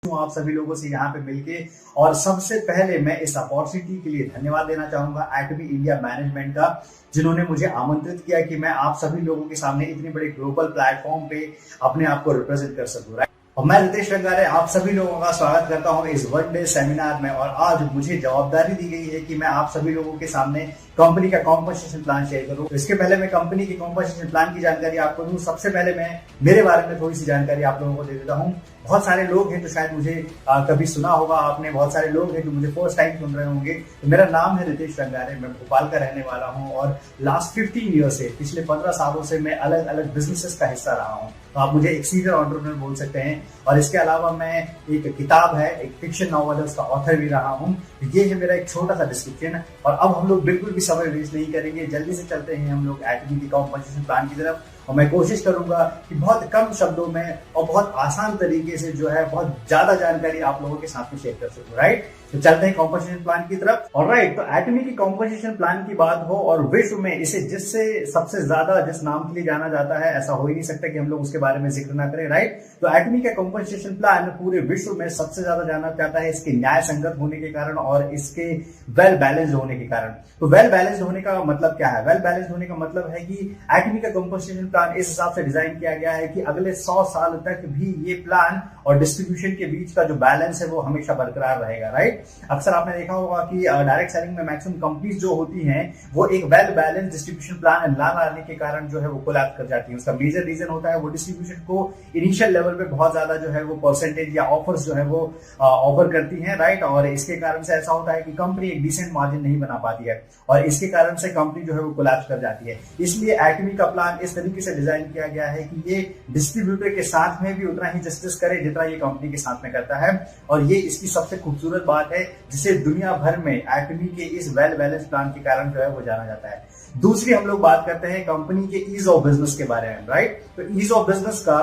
हूँ आप सभी लोगों से यहाँ पे मिलके। और सबसे पहले मैं इस अपॉर्चुनिटी के लिए धन्यवाद देना चाहूंगा एटमी इंडिया मैनेजमेंट का, जिन्होंने मुझे आमंत्रित किया कि मैं आप सभी लोगों के सामने इतने बड़े ग्लोबल प्लेटफॉर्म पे अपने आप को रिप्रेजेंट कर सकूं। और मैं रितेश रंगारे आप सभी लोगों का स्वागत करता हूं इस वन डे सेमिनार में। और आज मुझे जवाबदारी दी गई है कि मैं आप सभी लोगों के सामने कंपनी का कॉम्पनसेशन प्लान शेयर करूं। इसके पहले मैं कंपनी के कॉम्पनसेशन प्लान की जानकारी आपको दूं, सबसे पहले मैं मेरे बारे में थोड़ी सी जानकारी आप लोगों को दे देता हूं। बहुत सारे लोग हैं जो शायद मुझे कभी सुना होगा आपने, बहुत सारे लोग हैं जो मुझे फर्स्ट टाइम सुन रहे होंगे। तो मेरा नाम है रितेश रंगारे, मैं भोपाल का रहने वाला हूं और लास्ट 15 ईयर से, पिछले 15 सालों से मैं अलग अलग बिजनेसेस का हिस्सा रहा हूं। तो आप मुझे एक सीनियर एंटरप्रेन्योर बोल सकते हैं। और इसके अलावा मैं एक किताब है, एक फिक्शन नॉवल है, उसका ऑथर भी रहा हूं। ये है मेरा एक छोटा सा डिस्क्रिप्शन। और अब हम लोग बिल्कुल भी समय वेस्ट नहीं करेंगे, जल्दी से चलते हैं हम लोग एटमी के कॉम्पनसेशन प्लान की तरफ। और मैं कोशिश करूंगा कि बहुत कम शब्दों में और बहुत आसान तरीके से जो है बहुत ज्यादा जानकारी आप लोगों के साथ में शेयर कर सकूं। राइट, तो चलते हैं कॉम्पनसेशन प्लान की तरफ। और राइट, तो एटमी की कॉम्पनसेशन प्लान की बात हो और विश्व में इसे जिससे सबसे ज्यादा जिस नाम के लिए जाना जाता है, ऐसा हो ही नहीं सकता कि हम लोग उसके बारे में जिक्र ना करें। राइट, तो एटमी का कॉम्पनसेशन प्लान पूरे विश्व में सबसे ज्यादा जाना जाता है इसके न्याय संगत होने के कारण और इसके वेल बैलेंस्ड होने के कारण। तो वेल बैलेंस्ड होने का मतलब क्या है? वेल बैलेंस्ड होने का मतलब है कि एटमी का कॉम्पनसेशन प्लान इस हिसाब से डिजाइन किया गया है कि अगले 100 साल तक भी ये प्लान और डिस्ट्रीब्यूशन के बीच का जो बैलेंस है वो हमेशा बरकरार रहेगा। राइट, अक्सर आपने देखा होगा कि डायरेक्ट सेलिंग में मैक्सिमम कंपनीज जो होती हैं वो एक वेल बैलेंस डिस्ट्रीब्यूशन प्लान ना लाने के कारण जो है वो कोलैप्स कर जाती है। उसका मेजर रीजन होता है वो डिस्ट्रीब्यूशन को इनिशियल लेवल पे बहुत ज्यादा जो है वो परसेंटेज या ऑफर्स जो है वो ऑफर करती हैं। राइट, और इसके कारण से ऐसा होता है कि कंपनी एक डिसेंट मार्जिन नहीं बना पाती है और इसके कारण से कंपनी जो है वो कोलैप्स कर जाती है। इसलिए एटमी का प्लान इस तरीके से डिजाइन किया गया है कि ये डिस्ट्रीब्यूटर के साथ में भी उतना ही जस्टिस करे जितना ये कंपनी के साथ में करता है। और ये इसकी सबसे खूबसूरत बात है जिसे दुनिया भर में एटमी के इस वेल बैलेंस प्लान के कारण जो है वो जाना जाता है। दूसरी हम लोग बात करते हैं कंपनी के ईज ऑफ बिजनेस के बारे में। राइट, तो ईज ऑफ बिजनेस का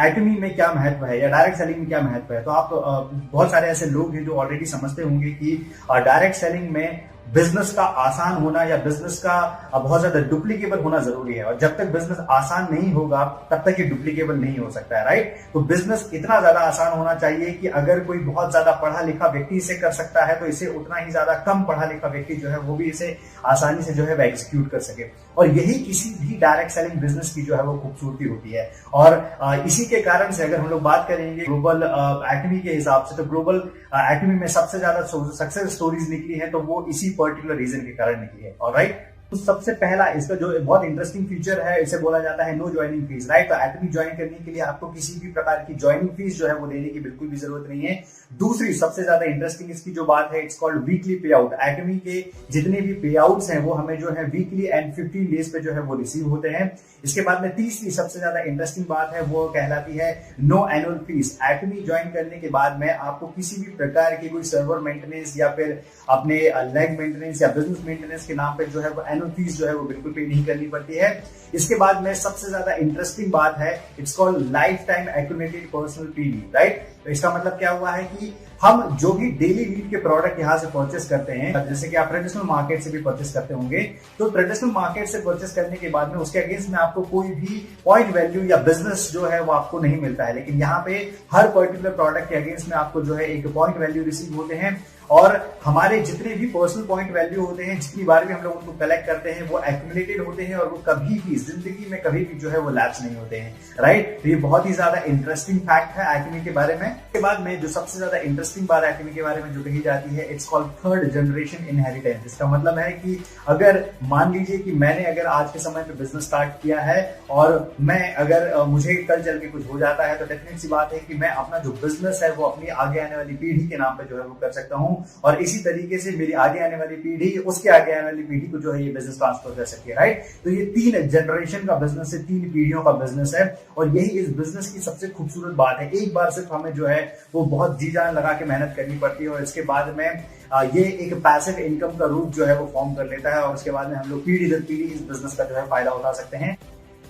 एटमी में क्या महत्व है या डायरेक्ट सेलिंग में क्या महत्व है? तो आप बहुत सारे ऐसे लोग हैं जो ऑलरेडी समझते होंगे कि डायरेक्ट सेलिंग में बिजनेस का आसान होना या बिजनेस का बहुत ज्यादा डुप्लीकेबल होना जरूरी है। और जब तक बिजनेस आसान नहीं होगा तब तक ये डुप्लीकेबल नहीं हो सकता है। राइट, तो बिजनेस इतना ज्यादा आसान होना चाहिए कि अगर कोई बहुत ज्यादा पढ़ा लिखा व्यक्ति इसे कर सकता है तो इसे उतना ही ज्यादा कम पढ़ा लिखा व्यक्ति जो है वो भी इसे आसानी से जो है एग्जीक्यूट कर सके। और यही किसी भी डायरेक्ट सेलिंग बिजनेस की जो है वो खूबसूरती होती है। और इसी के कारण से अगर हम लोग बात करेंगे ग्लोबल एटमी के हिसाब से, तो ग्लोबल एटमी में सबसे ज्यादा सक्सेस स्टोरीज निकली है तो वो इसी पर्टिकुलर रीजन के कारण निकली है। ऑलराइट, तो सबसे पहला इसका जो बहुत इंटरेस्टिंग फीचर है इसे बोला जाता है नो ज्वाइनिंग फीस। राइट, तो एटमी ज्वाइन करने के लिए आपको किसी भी प्रकार की ज्वाइनिंग फीस जो है वो देने की बिल्कुल भी जरूरत नहीं है। दूसरी सबसे ज्यादा इंटरेस्टिंग इसकी जो बात है, इट्स कॉल्ड वीकली पे आउट। एटमी के जितने भी पे आउट्स हैं वो हमें जो है वीकली एंड 15 डेज पे जो है वो रिसीव होते हैं। इसके बाद में तीसरी सबसे ज्यादा इंटरेस्टिंग बात है वो कहलाती है नो एनुअल फीस। एटमी ज्वाइन करने के बाद में आपको किसी भी प्रकार की कोई सर्वर मेंटेनेंस या फिर अपने लेग मेंटेनेंस या बिजनेस मेंटेनेंस के नाम पे जो है वो एनुअल फीस जो है वो बिल्कुल पे नहीं करनी पड़ती है। इसके बाद में सबसे ज्यादा इंटरेस्टिंग बात है, it's called life time accumulated personal PV. Right, तो इसका मतलब क्या हुआ है कि हम जो भी डेली नीड के प्रोडक्ट यहाँ से परचेस करते हैं, जैसे कि आप ट्रेडिशनल मार्केट से भी परचेस करते होंगे, तो ट्रेडिशनल मार्केट से परचेस करने के बाद में उसके अगेंस्ट में आपको कोई भी पॉइंट वैल्यू या बिजनेस जो है वो आपको नहीं मिलता है। लेकिन यहाँ पे हर पर्टिकुलर प्रोडक्ट के अगेंस्ट में आपको जो है एक पॉइंट वैल्यू रिसीव होते हैं। और हमारे जितने भी पर्सनल पॉइंट वैल्यू होते हैं, जितनी बार भी हम लोग उनको कलेक्ट करते हैं, वो एक्यूमुलेटेड होते हैं और वो कभी भी जिंदगी में कभी भी जो है वो लैप्स नहीं होते हैं। राइट, तो ये बहुत ही ज्यादा इंटरेस्टिंग फैक्ट है एटमी के बारे में। इसके बाद में जो सबसे ज्यादा इंटरेस्टिंग बात एटमी के बारे में जो कही जाती है, it's called third generation inheritance. इसका मतलब है कि अगर मान लीजिए कि मैंने अगर आज के समय पे बिजनेस स्टार्ट किया है और मैं अगर मुझे कल चल के कुछ हो जाता है तो डेफिनेट सी बात है कि मैं अपना जो बिजनेस है वो अपनी आगे आने वाली पीढ़ी के नाम पे जो है वो कर सकता हूँ। और इसी तरीके से मेरी आगे आने वाली पीढ़ी उसके आगे आने वाली पीढ़ी को जो है ये बिजनेस ट्रांसफर कर सकती है। राइट, तो ये 3 जनरेशन का बिजनेस है, 3 पीढ़ियों का बिजनेस है। और यही इस बिजनेस की सबसे खूबसूरत बात है। एक बार सिर्फ हमें जो है वो बहुत जी जान लगा के मेहनत करनी पड़ती है और इसके बाद में ये एक पैसिव इनकम का रूप जो है वो फॉर्म कर लेता है और उसके बाद में हम लोग पीढ़ी दर पीढ़ी इस बिजनेस का जो है फायदा उठा सकते हैं।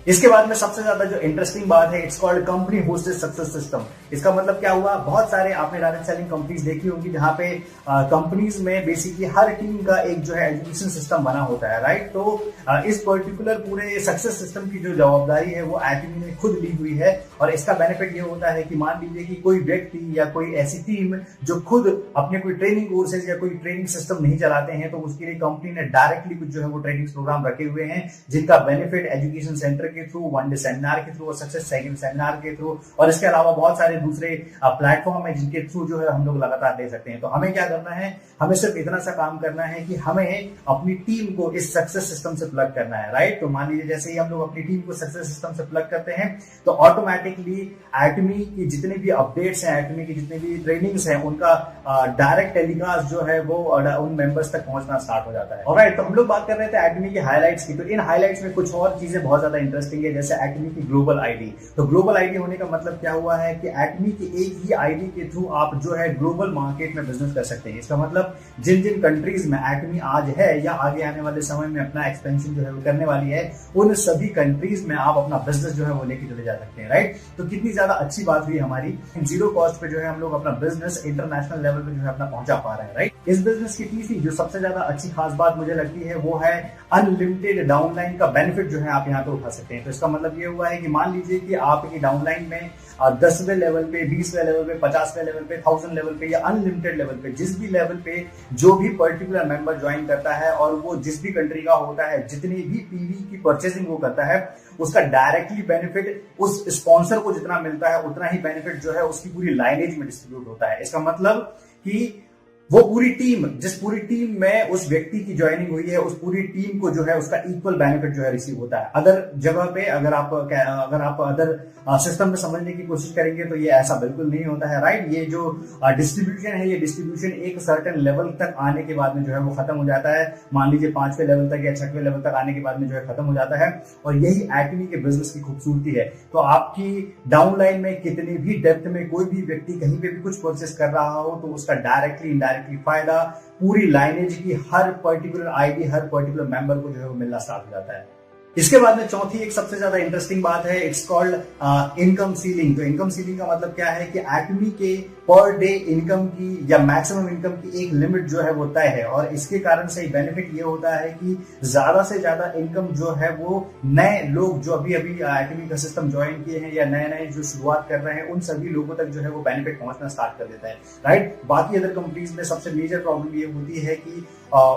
इसके बाद में सबसे ज्यादा जो इंटरेस्टिंग बात है, it's called company hosted success system. इसका मतलब क्या हुआ, बहुत सारे आपने डायरेक्ट सेलिंग कंपनीज देखी होंगी जहां पे कंपनीज में बेसिकली हर टीम का एक जो है एजुकेशन सिस्टम बना होता है, राइट। तो इस पर्टिकुलर पूरे सक्सेस सिस्टम की जो जवाबदारी है वो एटमी ने खुद ली हुई है। और इसका बेनिफिट ये होता है कि मान लीजिए कि कोई व्यक्ति या कोई ऐसी टीम जो खुद अपने कोई ट्रेनिंग कोर्सेज या कोई ट्रेनिंग सिस्टम नहीं चलाते हैं, तो उसके लिए कंपनी ने डायरेक्टली कुछ जो है वो ट्रेनिंग प्रोग्राम रखे हुए हैं जिनका बेनिफिट एजुकेशन सेंटर के थ्रू, वन डे सेमिनार के थ्रू और सक्सेस सेमिनार के थ्रू, और इसके अलावा बहुत सारे दूसरे प्लेटफॉर्म है जिनके थ्रू जो है हम लोग लगातार दे सकते हैं। तो हमें क्या करना है, हमें सिर्फ इतना सा काम करना है कि हमें अपनी टीम को इस सक्सेस सिस्टम से प्लग करना है, राइट। तो मान लीजिए जैसे ही हम लोग अपनी टीम को सक्सेस सिस्टम से प्लग करते हैं तो ऑटोमेटिकली एटमी की जितने भी अपडेट्स हैं, एटमी की जितने भी ट्रेनिंग्स हैं, उनका डायरेक्ट टेलीकास्ट जो है वो उन मेंबर्स तक पहुंचना स्टार्ट हो जाता है। ऑलराइट, तो हम लोग बात कर रहे थे एटमी की हाइलाइट्स की। तो इन हाइलाइट्स में कुछ और चीजें बहुत ज्यादा इंटरेस्टिंग है, जैसे एटमी की ग्लोबल आईडी। तो ग्लोबल आईडी होने का मतलब क्या हुआ है कि एटमी की एक ही आईडी के थ्रू आप जो है ग्लोबल मार्केट में बिजनेस कर सकते हैं। इसका मतलब जिन जिन कंट्रीज में एटमी आज है या आगे आने वाले समय में अपना एक्सपेंशन जो है वो करने वाली है, उन सभी कंट्रीज में आप अपना बिजनेस जो है वो लेके चले जा सकते हैं, राइट। तो कितनी ज्यादा अच्छी बात हुई हमारी, जीरो कॉस्ट पे जो है हम लोग अपना बिजनेस इंटरनेशनल लेवल पे जो है अपना पहुंचा पा रहे हैं, राइट। इस बिजनेस की तीसरी जो सबसे ज्यादा अच्छी खास बात मुझे लगती है वो है अनलिमिटेड डाउनलाइन का बेनिफिट जो है आप यहाँ पे उठा सकते हैं। तो इसका मतलब ये हुआ है कि मान लीजिए कि आपकी डाउनलाइन में 10वें लेवल पे, 20वें लेवल पे, 50वें लेवल पे, 1000 लेवल पे या अनलिमिटेड लेवल पे, जिस भी लेवल पे जो भी पर्टिकुलर मेंबर ज्वाइन करता है और वो जिस भी कंट्री का होता है, जितनी भी पीवी की परचेसिंग वो करता है, उसका डायरेक्टली बेनिफिट उस स्पॉन्सर को जितना मिलता है उतना ही बेनिफिट जो है उसकी पूरी लाइनेज में डिस्ट्रीब्यूट होता है। इसका मतलब कि वो पूरी टीम, जिस पूरी टीम में उस व्यक्ति की ज्वाइनिंग हुई है, उस पूरी टीम को जो है उसका इक्वल बेनिफिट जो है रिसीव होता है। अदर जगह पे अगर आप अदर सिस्टम में समझने की कोशिश करेंगे तो ये ऐसा बिल्कुल नहीं होता है, राइट। ये जो डिस्ट्रीब्यूशन है, ये डिस्ट्रीब्यूशन एक सर्टेन लेवल तक आने के बाद में जो है वो खत्म हो जाता है। मान लीजिए 5वें लेवल तक या 6वें लेवल तक आने के बाद में जो है खत्म हो जाता है। और यही एटमी के बिजनेस की खूबसूरती है। तो आपकी डाउनलाइन में कितनी भी डेप्थ में कोई भी व्यक्ति कहीं पे भी कुछ परचेस कर रहा हो तो उसका डायरेक्टली इनडायरेक्टली फायदा पूरी लाइनेज की हर पर्टिकुलर आईडी, हर पर्टिकुलर मेंबर को जो है वो मिलना स्टार्ट हो जाता है। इसके बाद में चौथी एक सबसे ज्यादा इंटरेस्टिंग बात है, इट्स कॉल्ड इनकम सीलिंग। तो इनकम सीलिंग का मतलब क्या है कि एटमी के पर डे इनकम की या मैक्सिमम इनकम की एक लिमिट जो है वो तय है। और इसके कारण से बेनिफिट ये होता है कि ज्यादा से ज्यादा इनकम जो है वो नए लोग जो अभी अभी एटमी का सिस्टम ज्वाइन किए हैं या नए नए जो शुरुआत कर रहे हैं, उन सभी लोगों तक जो है वो बेनिफिट पहुंचना स्टार्ट कर देता है, राइट। बाकी अदर कंपनीज में सबसे मेजर प्रॉब्लम ये होती है कि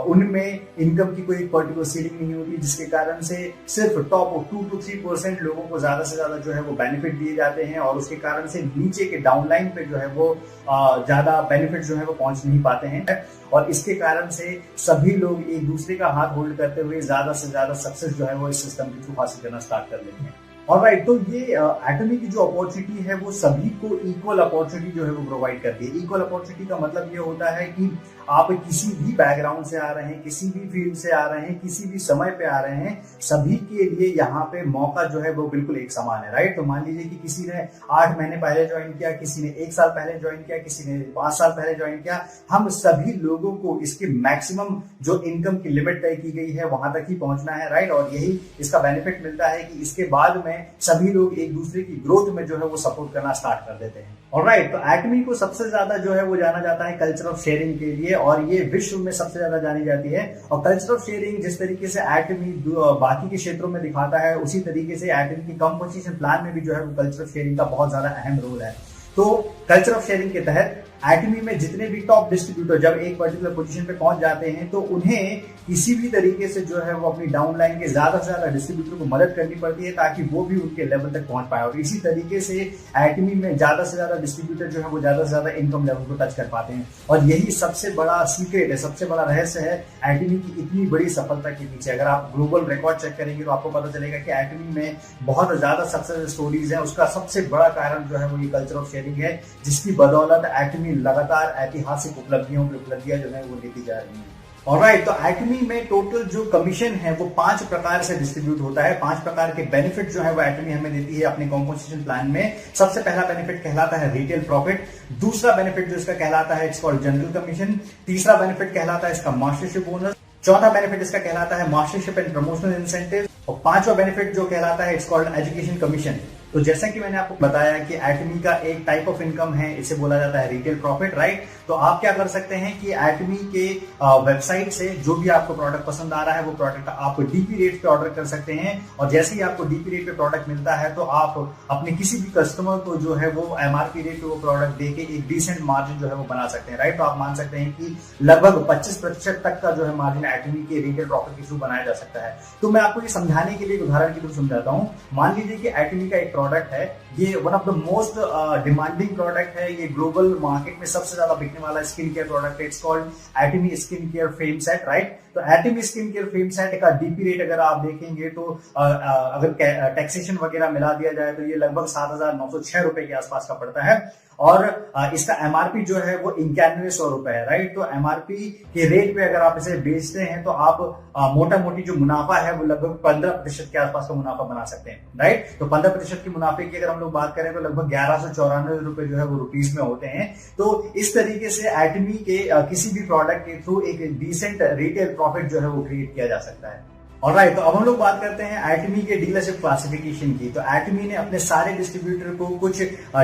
उनमें इनकम की कोई पर्टिकुलर सीलिंग नहीं होती, जिसके कारण से सिर्फ टॉप 2 to 3% लोगों को ज्यादा से ज्यादा जो है वो बेनिफिट दिए जाते हैं। और उसके कारण से नीचे के डाउनलाइन पे जो है वो ज्यादा बेनिफिट जो है वो पहुंच नहीं पाते हैं। और इसके कारण से सभी लोग एक दूसरे का हाथ होल्ड करते हुए ज्यादा से ज्यादा सक्सेस जो है वो इस सिस्टम के थ्रू हासिल करना स्टार्ट कर लेते हैं। ऑलराइट, तो ये एटमी की जो अपॉर्चुनिटी है वो सभी को इक्वल अपॉर्चुनिटी जो है वो प्रोवाइड करती है। इक्वल अपॉर्चुनिटी का मतलब ये होता है कि आप किसी भी बैकग्राउंड से आ रहे हैं, किसी भी फील्ड से आ रहे हैं, किसी भी समय पे आ रहे हैं, सभी के लिए यहाँ पे मौका जो है वो बिल्कुल एक समान है, राइट। तो मान लीजिए कि किसी ने 8 महीने पहले ज्वाइन किया, किसी ने 1 साल पहले ज्वाइन किया, किसी ने 5 साल पहले ज्वाइन किया, हम सभी लोगों को इसकी मैक्सिमम जो इनकम की लिमिट तय की गई है वहां तक ही पहुंचना है, राइट। और यही इसका बेनिफिट मिलता है कि इसके बाद में सभी लोग एक दूसरे की ग्रोथ में जो है वो सपोर्ट करना स्टार्ट कर देते हैं। ऑलराइट, तो एटमी को सबसे ज्यादा जो है वो जाना जाता है कल्चर ऑफ शेयरिंग के लिए, और ये विश्व में सबसे ज्यादा जानी जाती है। और कल्चर ऑफ शेयरिंग जिस तरीके से एटमी बाकी के क्षेत्रों में दिखाता है, उसी तरीके से एटमी की कंपोजिशन प्लान में भी जो है वो कल्चर ऑफ शेयरिंग का बहुत ज्यादा अहम रोल है। तो कल्चर ऑफ शेयरिंग के तहत एटमी में जितने भी टॉप डिस्ट्रीब्यूटर जब एक पर्टिकुलर पोजीशन पे पहुंच जाते हैं तो उन्हें किसी भी तरीके से जो है वो अपनी डाउनलाइन के ज्यादा से ज्यादा डिस्ट्रीब्यूटर को मदद करनी पड़ती है ताकि वो भी उनके लेवल तक पहुंच पाए। और इसी तरीके से एटमी में ज्यादा से ज्यादा डिस्ट्रीब्यूटर जो है वो ज्यादा से ज्यादा इनकम लेवल को टच कर पाते हैं। और यही सबसे बड़ा सीक्रेट है, सबसे बड़ा रहस्य है एटमी की इतनी बड़ी सफलता के पीछे। अगर आप ग्लोबल रिकॉर्ड चेक करेंगे तो आपको पता चलेगा कि एटमी में बहुत ज्यादा सक्सेस स्टोरीज है। उसका सबसे बड़ा कारण जो है वो ये कल्चर ऑफ शेयरिंग है, जिसकी बदौलत एटमी लगातार ऐतिहासिक उपलब्धियों जो है वो लेती जा रही है। ऑलराइट, तो एटमी में टोटल जो कमीशन है वो 5 प्रकार से डिस्ट्रीब्यूट होता है। 5 प्रकार के बेनिफिट जो है वो एटमी हमें देती है अपने कॉम्पोजिशन प्लान में। सबसे पहला बेनिफिट कहलाता है रिटेल प्रॉफिट। दूसरा बेनिफिट जो इसका कहलाता है इट्स कॉल्ड जनरल कमीशन। तीसरा बेनिफिट कहलाता है इसका मास्टरशिप बोनस। चौथा बेनिफिट इसका कहलाता है मास्टरशिप एंड प्रमोशनल इंसेंटिव। और पांचवा बेनिफिट जो कहलाता है इट्स कॉल्ड एजुकेशन कमीशन। तो जैसा कि मैंने आपको बताया कि एटमी का एक टाइप ऑफ इनकम है, इसे बोला जाता है रिटेल प्रॉफिट, राइट। तो आप क्या कर सकते हैं कि एटमी के वेबसाइट से जो भी आपको प्रोडक्ट पसंद आ रहा है वो प्रोडक्ट आप डीपी रेट पे ऑर्डर कर सकते हैं, और जैसे ही आपको डीपी रेट पे प्रोडक्ट मिलता है तो आप अपने किसी भी कस्टमर को जो है वो एमआरपी रेट पे वो प्रोडक्ट देके एक डिसेंट मार्जिन जो है वो बना सकते हैं, राइट। तो आप मान सकते हैं कि लगभग 25% तक का जो है मार्जिन एटमी के रिटेल प्रॉफिट के थ्रू बनाया जा सकता है। तो मैं आपको ये समझाने के लिए उदाहरण के थ्रू समझाता हूँ। मान लीजिए कि एटमी का एक प्रोडक्ट है, ये one of the most demanding product है, ये ग्लोबल मार्केट में सबसे ज्यादा बिकने वाला स्किन केयर प्रोडक्ट है, it's called Atomy skin care fame set, right. तो Atomy skin care fame set का डीपी रेट अगर आप देखेंगे तो अगर टैक्सेशन वगैरह मिला दिया जाए तो ये लगभग 7,906 रुपए के आसपास का पड़ता है, और इसका एमआरपी जो है वो 9100 रुपए है, राइट। तो एमआरपी के रेट पे अगर आप इसे बेचते हैं तो आप मोटा मोटी जो मुनाफा है वो लगभग 15% के आसपास का मुनाफा बना सकते हैं, राइट। तो 15% की मुनाफे की अगर हम लोग बात करें तो लगभग 1194 रुपए जो है वो रुपीस में होते हैं। तो इस तरीके से एटमी के किसी भी प्रोडक्ट के थ्रू एक डिसेंट रिटेल प्रॉफिट जो है वो क्रिएट किया जा सकता है। ऑलराइट, तो अब हम लोग बात करते हैं एटमी के डीलरशिप क्लासिफिकेशन की। तो एटमी ने अपने सारे डिस्ट्रीब्यूटर को कुछ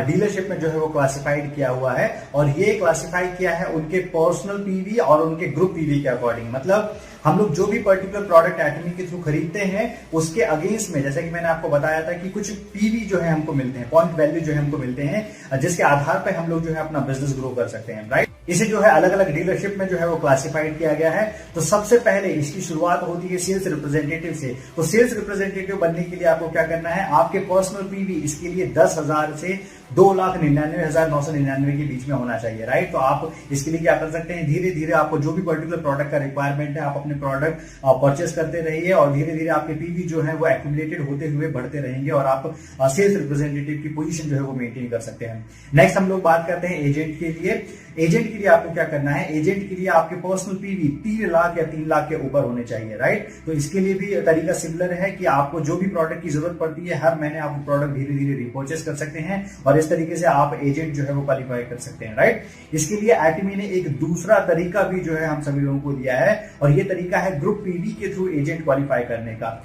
डीलरशिप में जो है वो क्लासिफाइड किया हुआ है, और ये क्लासिफाई किया है उनके पर्सनल पीवी और उनके ग्रुप पीवी के अकॉर्डिंग। मतलब हम लोग जो भी पर्टिकुलर प्रोडक्ट एटमी के थ्रू खरीदते हैं उसके अगेंस्ट में, जैसे कि मैंने आपको बताया था कि कुछ पीवी जो है हमको मिलते हैं, पॉइंट वैल्यू जो है हमको मिलते हैं, जिसके आधार पर हम लोग जो है अपना बिजनेस ग्रो कर सकते हैं, राइट। इसे जो है अलग अलग डीलरशिप में जो है वो क्लासिफाइड किया गया है। तो सबसे पहले इसकी शुरुआत होती है सेल्स रिप्रेजेंटेटिव से। तो सेल्स रिप्रेजेंटेटिव बनने के लिए आपको क्या करना है, आपके पर्सनल पीवी इसके लिए 10,000 से 2,99,999 के बीच में होना चाहिए, राइट। तो आप इसके लिए क्या कर सकते हैं, धीरे धीरे आपको जो भी पर्टिकुलर प्रोडक्ट का रिक्वायरमेंट है आप अपने प्रोडक्ट परचेस करते रहिए, और धीरे धीरे आपके पीवी जो है वो एक्यूमुलेटेड होते हुए बढ़ते रहेंगे, और आप सेल्स रिप्रेजेंटेटिव की पोजीशन जो है वो मेंटेन कर सकते हैं। नेक्स्ट हम लोग बात करते हैं एजेंट के लिए। एजेंट के लिए आपको क्या करना है, एजेंट के लिए आपके पर्सनल पीवी 3 लाख या 3 लाख के ऊपर होने चाहिए, राइट। तो इसके लिए भी तरीका सिमिलर है कि आपको जो भी प्रोडक्ट की जरूरत पड़ती है हर महीने आप प्रोडक्ट धीरे धीरे रिपर्चेस कर सकते हैं, और इस तरीके से आप एजेंट जो है वो क्वालिफाई कर सकते हैं, राइट। इसके लिए एटमी ने एक दूसरा तरीका भी जो है हम सभी लोगों को दिया है, और ये तरीका है ग्रुप पीवी के थ्रू एजेंट क्वालिफाई करने का।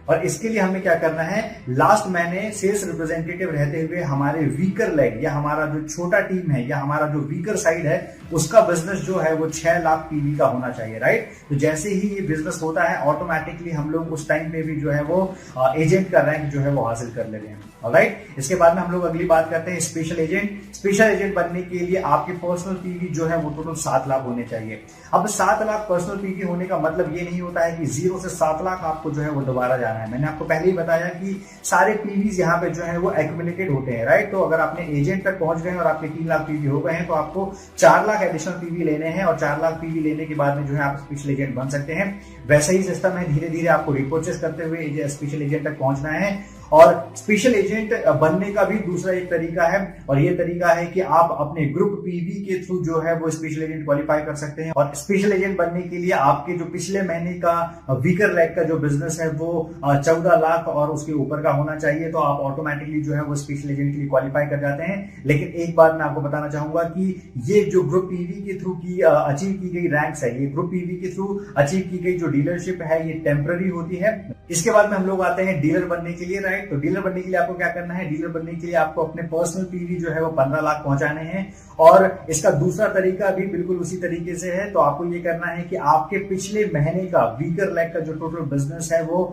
और इसके लिए हमें क्या करना है, लास्ट महीने सेल्स रिप्रेजेंटेटिव रहते हुए हमारे वीकर लेग या हमारा जो छोटा टीम है या हमारा जो वीकर साइड है उसका बिजनेस जो है वो 6 लाख पीवी का होना चाहिए, राइट। तो जैसे ही ये बिजनेस होता है ऑटोमेटिकली हम लोग उस टाइम पे भी जो है वो एजेंट का रैंक जो है वो हासिल कर लेते हैं, ऑलराइट। इसके बाद में हम लोग अगली बात करते हैं स्पेशल एजेंट। स्पेशल एजेंट बनने के लिए आपके पर्सनल पीवी जो है वो टोटल 7 लाख होने चाहिए। अब 7 लाख पर्सनल पीवी होने का मतलब ये नहीं होता है कि 0 से 7 लाख आपको जो है वो दोबारा जाना है। मैंने आपको पहले ही बताया कि सारे पीवीज यहाँ पे जो है वो एक्यूमुलेटेड होते हैं, राइट। तो अगर आपने एजेंट तक पहुंच गए और आपके 3 लाख पीवी हो गए हैं तो आपको 4 लाख एडिशनल पीवी लेने हैं, और 4 लाख पीवी लेने के बाद में जो है आप स्पेशल एजेंट बन सकते हैं। वैसा ही सिस्टम है, धीरे धीरे आपको रिपर्चेस करते हुए स्पेशल एजेंट तक पहुंचना है। और स्पेशल एजेंट बनने का भी दूसरा एक तरीका है, और ये तरीका है कि आप अपने ग्रुप पीवी के थ्रू जो है वो स्पेशल एजेंट क्वालिफाई कर सकते हैं। और स्पेशल एजेंट बनने के लिए आपके जो पिछले महीने का वीकर लेग का जो बिजनेस है वो 14 लाख और उसके ऊपर का होना चाहिए, तो आप ऑटोमेटिकली जो है वो स्पेशल एजेंट के लिए क्वालिफाई कर जाते हैं। लेकिन एक बात मैं आपको बताना चाहूंगा कि ये जो ग्रुप पीवी के थ्रू की अचीव की गई रैंक्स है, ये ग्रुप पीवी के थ्रू अचीव की गई जो डीलरशिप है ये टेम्पररी होती है। इसके बाद में हम लोग आते हैं डीलर बनने के लिए, राइट। तो डीलर बनने के लिए आपको क्या करना है, डीलर बनने के लिए आपको अपने पर्सनल पीवी जो है वो 15 लाख पहुंचाने हैं, और इसका दूसरा तरीका भी बिल्कुल उसी तरीके से है। तो आपको ये करना है कि आपके पिछले महीने का वीकर लेग का जो टोटल बिजनेस है वो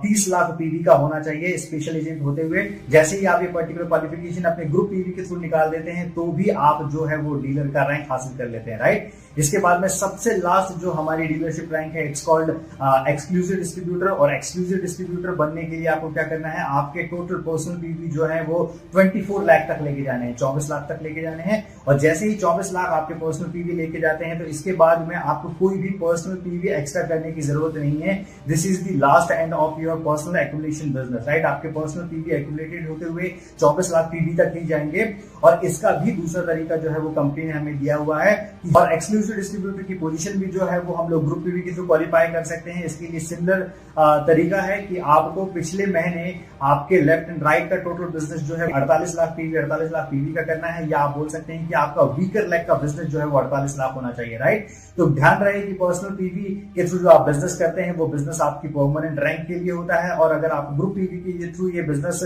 30 लाख पीवी का होना चाहिए स्पेशल एजेंट होते हुए। जैसे ही आप ये पर्टिकुलर क्वालिफिकेशन अपने ग्रुप पीवी के थ्रू निकाल देते हैं तो भी आप जो है वो डीलर का रैंक हासिल कर लेते हैं, राइट। इसके बाद में सबसे लास्ट जो हमारी डीलरशिप रैंक है इट्स कॉल्ड एक्सक्लूसिव डिस्ट्रीब्यूटर। और एक्सक्लूसिव डिस्ट्रीब्यूटर बनने के लिए आपको क्या करना है, आपके टोटल पर्सनल पीवी जो है वो 24 लाख तक लेके जाने हैं, 24 लाख तक लेके जाने हैं। और जैसे ही 24 लाख आपके पर्सनल पीवी लेके जाते हैं तो इसके बाद में आपको कोई भी पर्सनल पीवी एक्स्ट्रा करने की जरूरत नहीं है। This is the last end of your personal accumulation business, right. आपके पर्सनल पीवी एक्यूमुलेटेड होते हुए 24 लाख पीवी तक ही जाएंगे। और इसका भी दूसरा तरीका जो है वो कंपनी ने हमें दिया हुआ है। और एक्सक्लूसिव डिस्ट्रीब्यूटर की पोजीशन भी जो है वो हम लोग ग्रुप पीवी के थ्रू क्वालिफाई कर सकते हैं। इसके लिए सिमिलर तरीका है कि आपको पिछले महीने आपके लेफ्ट एंड राइट का टोटल बिजनेस जो है 48 लाख पीवी का करना है, या आप बोल सकते हैं कि आपका वीकर लेग का बिजनेस जो है वो 48 लाख होना चाहिए, राइट। तो ध्यान रहे कि पर्सनल पीवी के थ्रू जो आप बिजनेस करते हैं वो बिजनेस आपकी परमानेंट रैंक के लिए होता है, और अगर आप ग्रुप पीवी के थ्रू ये बिजनेस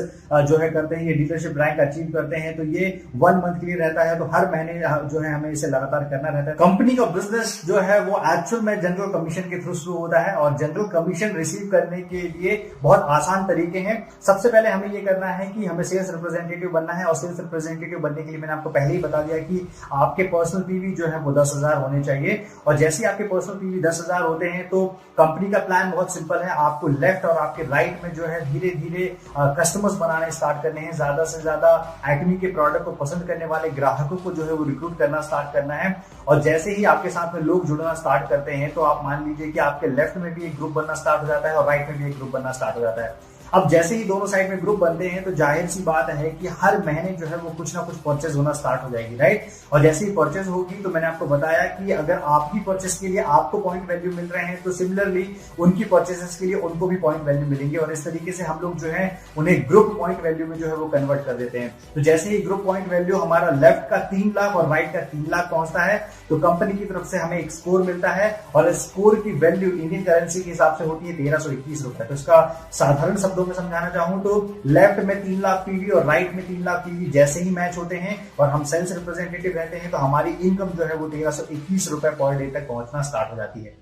जो है करते हैं, ये डीलरशिप रैंक अचीव करते हैं, तो ये 1 मंथ के लिए रहता है। तो हर महीने जो है हमें इसे लगातार करना रहता है। कंपनी का बिजनेस जो है वो एक्चुअल में जनरल कमीशन के थ्रू शुरू होता है, और जनरल कमीशन रिसीव करने के लिए बहुत आसान तरीके हैं। सबसे पहले हमें ये करना है कि हमें सेल्स रिप्रेजेंटेटिव बनना है, और सेल्स रिप्रेजेंटेटिव बनने के लिए मैंने आपको पहले ही बता दिया कि आपके पर्सनल पीवी जो है वो 10,000 होने चाहिए। और जैसे ही आपके पर्सनल पीवी 10,000 होते हैं तो कंपनी का प्लान बहुत सिंपल है, आपको लेफ्ट और आपके राइट में जो है धीरे धीरे कस्टमर्स बनाने स्टार्ट करने हैं। ज्यादा से ज्यादा एटमी के प्रोडक्ट को पसंद करने वाले ग्राहकों को जो है वो रिक्रूट करना स्टार्ट करना है। और जैसे ही आपके साथ में लोग जुड़ना स्टार्ट करते हैं तो आप मान लीजिए कि आपके लेफ्ट में भी एक ग्रुप बनना स्टार्ट हो जाता है और राइट में भी एक ग्रुप बनना स्टार्ट हो जाता है। अब जैसे ही दोनों साइड में ग्रुप बनते हैं तो जाहिर सी बात है कि हर महीने जो है वो कुछ ना कुछ परचेज होना स्टार्ट हो जाएगी, राइट। और जैसे ही परचेज होगी तो मैंने आपको बताया कि अगर आपकी परचेज के लिए आपको पॉइंट वैल्यू मिल रहे हैं तो सिमिलरली उनकी परचेजेस के लिए उनको भी पॉइंट वैल्यू मिलेंगे, और इस तरीके से हम लोग जो है उन्हें ग्रुप पॉइंट वैल्यू में जो है वो कन्वर्ट कर देते हैं। तो जैसे ही ग्रुप पॉइंट वैल्यू हमारा लेफ्ट का 3 लाख और राइट का 3 लाख पहुंचता है तो कंपनी की तरफ से हमें एक स्कोर मिलता है, और स्कोर की वैल्यू इंडियन करेंसी के हिसाब से होती है 1321 रुपए। तो इसका साधारण शब्दों में समझाना चाहूं तो लेफ्ट में 3 लाख पीवी और राइट में 3 लाख पीवी जैसे ही मैच होते हैं और हम सेल्स रिप्रेजेंटेटिव रहते हैं तो हमारी इनकम जो है वो 1321 रुपए पर डे तक पहुंचना स्टार्ट हो जाती है।